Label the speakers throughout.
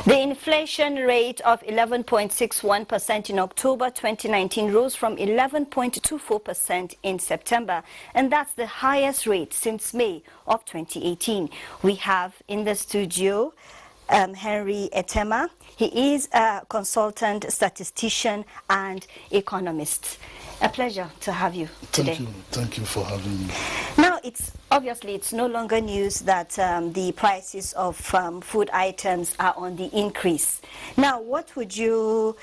Speaker 1: The inflation rate of 11.61% in October 2019 rose from 11.24% in September, and that's the highest rate since May of 2018. We have in the studio Henry Etema. He is a consultant, statistician, and economist. A pleasure to have you today.
Speaker 2: Thank you for having me.
Speaker 1: Now, it's no longer news that the prices of food items are on the increase. Now, what would you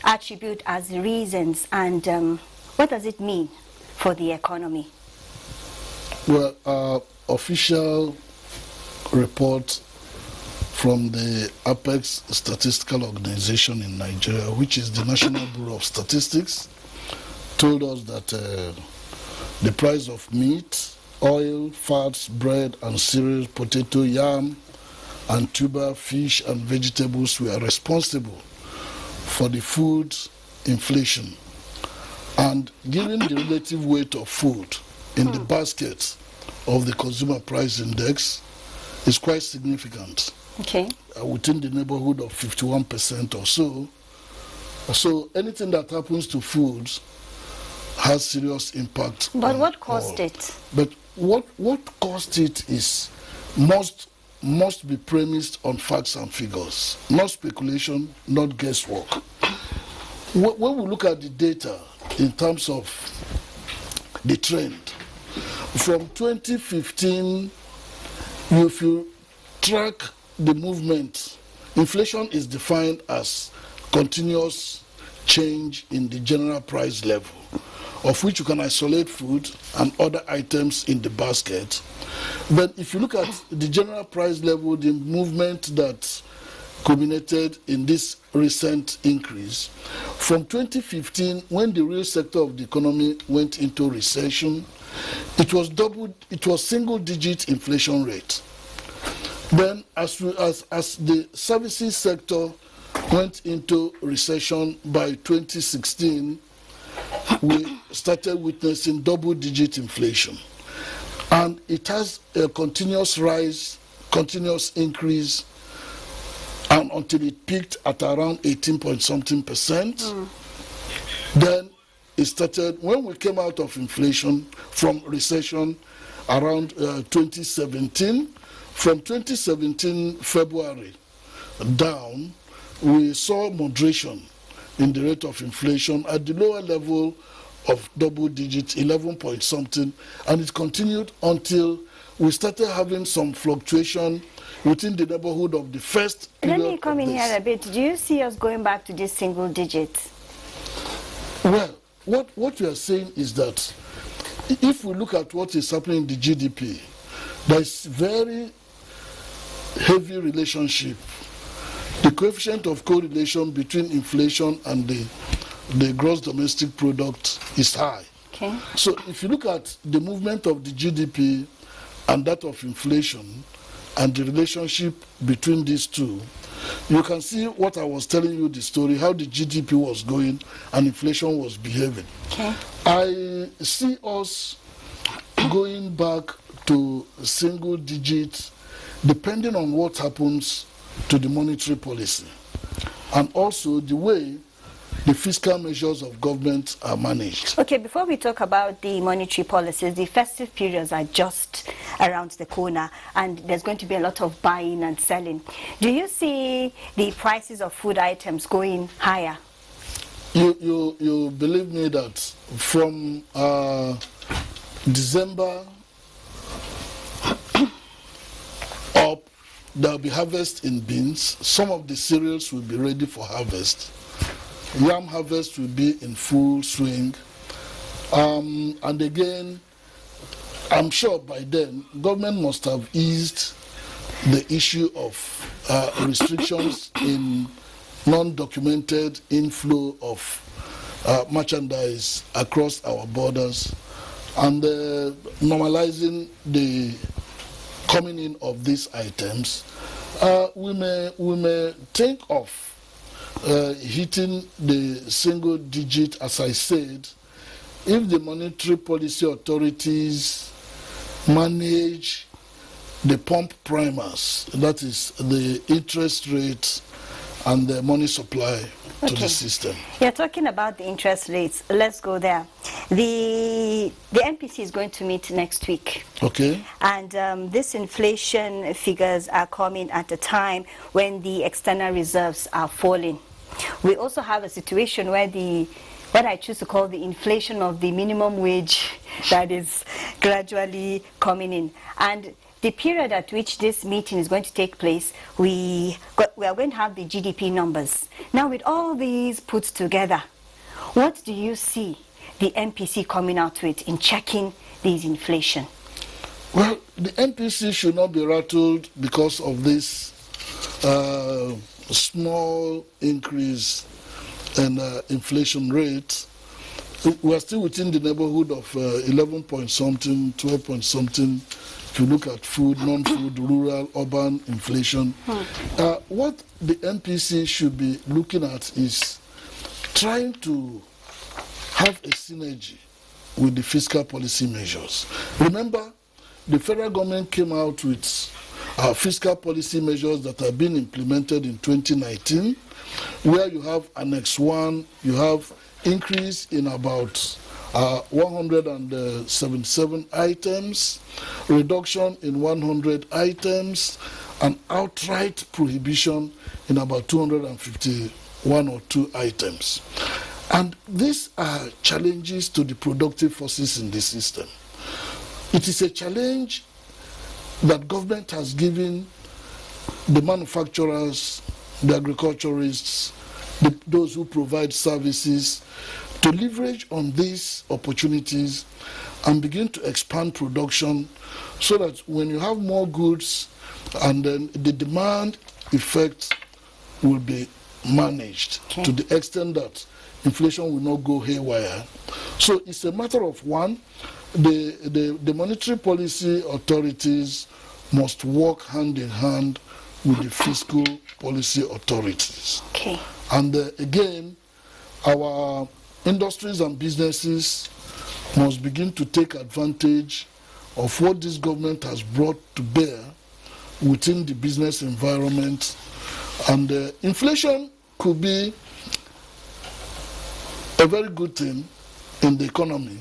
Speaker 1: attribute as the reasons, and what does it mean for the economy?
Speaker 2: Well, official report from the Apex Statistical Organization in Nigeria, which is the National Bureau of Statistics, told us that the price of meat, oil, fats, bread and cereals, potato, yam and tuber, fish and vegetables were responsible for the food inflation. And given the relative weight of food in the basket of the consumer price index is quite significant.
Speaker 1: Okay.
Speaker 2: Within the neighborhood of 51% or so. So anything that happens to foods has serious impact.
Speaker 1: But what caused it?
Speaker 2: But what caused it is must be premised on facts and figures, not speculation, not guesswork. When we look at the data in terms of the trend, from 2015, if you track the movement, inflation is defined as continuous change in the general price level, of which you can isolate food and other items in the basket. But if you look at the general price level, the movement that culminated in this recent increase, from 2015, when the real sector of the economy went into recession, it was single-digit inflation rate. Then as the services sector went into recession by 2016, we started witnessing double-digit inflation. And it has a continuous rise, continuous increase, and until it peaked at around 18-point-something%. Then it started, when we came out of inflation from recession around 2017, from 2017 February down, we saw moderation in the rate of inflation at the lower level of double digits, 11-point-something, and it continued until we started having some fluctuation within the neighborhood of the first period.
Speaker 1: Let me come in here a bit. Do you see us going back to this single digit?
Speaker 2: Well, what we are saying is that if we look at what is happening in the GDP, there is very heavy relationship. The coefficient of correlation between inflation and the gross domestic product is high.
Speaker 1: Okay.
Speaker 2: So if you look at the movement of the GDP and that of inflation and the relationship between these two, you can see what I was telling you, the story, how the GDP was going and inflation was behaving.
Speaker 1: Okay.
Speaker 2: I see us going back to single digits depending on what happens to the monetary policy and also the way the fiscal measures of government are managed.
Speaker 1: Okay, before we talk about the monetary policies, the festive periods are just around the corner and there's going to be a lot of buying and selling. Do you see the prices of food items going higher?
Speaker 2: You believe me that from December up, there'll be harvest in beans. Some of the cereals will be ready for harvest. Yam harvest will be in full swing. And again, I'm sure by then, government must have eased the issue of restrictions in non-documented inflow of merchandise across our borders and normalizing the coming in of these items. We may think of hitting the single digit, as I said, if the monetary policy authorities manage the pump primers, that is the interest rate and the money supply to the system.
Speaker 1: You're talking about the interest rates. Let's go there. The MPC is going to meet next week.
Speaker 2: Okay.
Speaker 1: And this inflation figures are coming at a time when the external reserves are falling. We also have a situation where what I choose to call the inflation of the minimum wage that is gradually coming in. And the period at which this meeting is going to take place, we are going to have the GDP numbers. Now, with all these put together, what do you see the MPC coming out with in checking these inflation?
Speaker 2: Well, the MPC should not be rattled because of this small increase in inflation rate. We are still within the neighborhood of 11 point something, 12 point something. If you look at food, non-food, rural, urban inflation, what the MPC should be looking at is trying to have a synergy with the fiscal policy measures. Remember, the federal government came out with fiscal policy measures that have been implemented in 2019, where you have Annex 1, you have increase in about 177 items, reduction in 100 items, and outright prohibition in about 251 or 2 items. And these are challenges to the productive forces in the system. It is a challenge that government has given the manufacturers, the agriculturists, those who provide services, to leverage on these opportunities and begin to expand production so that when you have more goods, and then the demand effect will be managed to the extent that inflation will not go haywire. So it's a matter of one, the monetary policy authorities must work hand in hand with the fiscal policy authorities.
Speaker 1: Okay.
Speaker 2: And again, our industries and businesses must begin to take advantage of what this government has brought to bear within the business environment. And inflation could be a very good thing in the economy,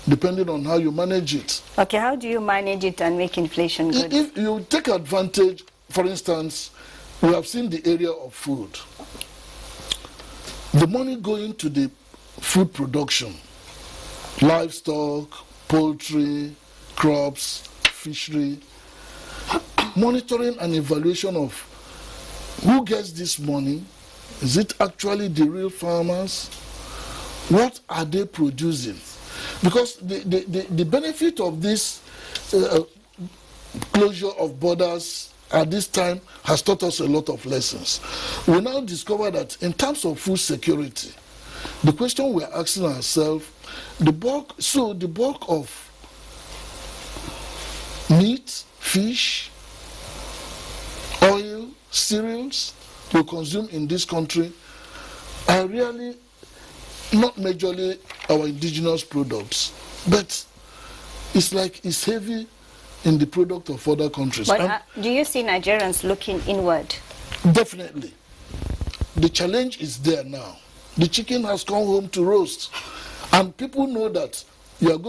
Speaker 2: depending on how you manage it.
Speaker 1: Okay, how do you manage it and make inflation good?
Speaker 2: If you take advantage, for instance, we have seen the area of food. The money going to the food production, livestock, poultry, crops, fishery, monitoring and evaluation of who gets this money. Is it actually the real farmers? What are they producing? Because the benefit of this closure of borders at this time has taught us a lot of lessons. We now discover that in terms of food security, the question we're asking ourselves, the bulk of meat, fish, oil, cereals we consume in this country are really not majorly our indigenous products, but it's like it's heavy in the product of other countries.
Speaker 1: But do you see Nigerians looking inward?
Speaker 2: Definitely. The challenge is there now. The chicken has come home to roast. And people know that your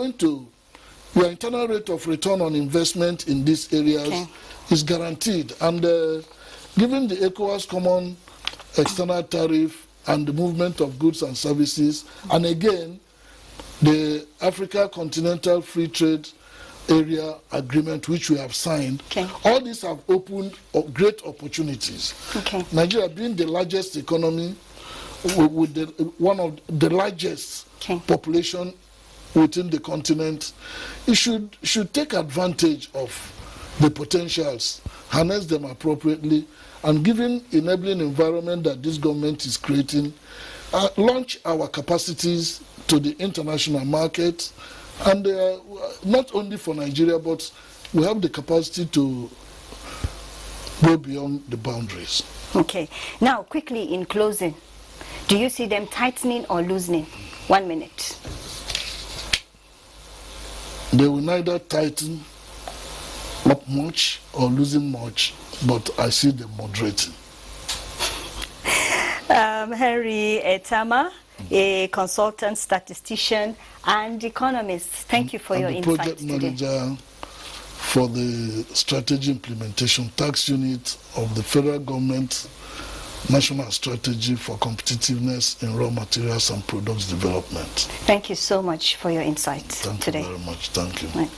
Speaker 2: internal rate of return on investment in these areas is guaranteed. And given the ECOWAS common external tariff and the movement of goods and services, and again, the Africa Continental Free Trade Area Agreement, which we have signed, all these have opened great opportunities. Nigeria being the largest economy, with one of the largest population within the continent, it should take advantage of the potentials, harness them appropriately, and given enabling environment that this government is creating, launch our capacities to the international market, and not only for Nigeria, but we have the capacity to go beyond the boundaries.
Speaker 1: Okay. Now, quickly in closing, do you see them tightening or loosening? 1 minute.
Speaker 2: They will neither tighten up much or loosen much, but I see them moderating.
Speaker 1: Henry Etama, a consultant, statistician, and economist. Thank you for your insights today.
Speaker 2: Project manager for the strategy implementation tax unit of the federal government national strategy for competitiveness in raw materials and products development.
Speaker 1: Thank you so much for your insights today.
Speaker 2: Thank you very much. Thank you.
Speaker 1: Right.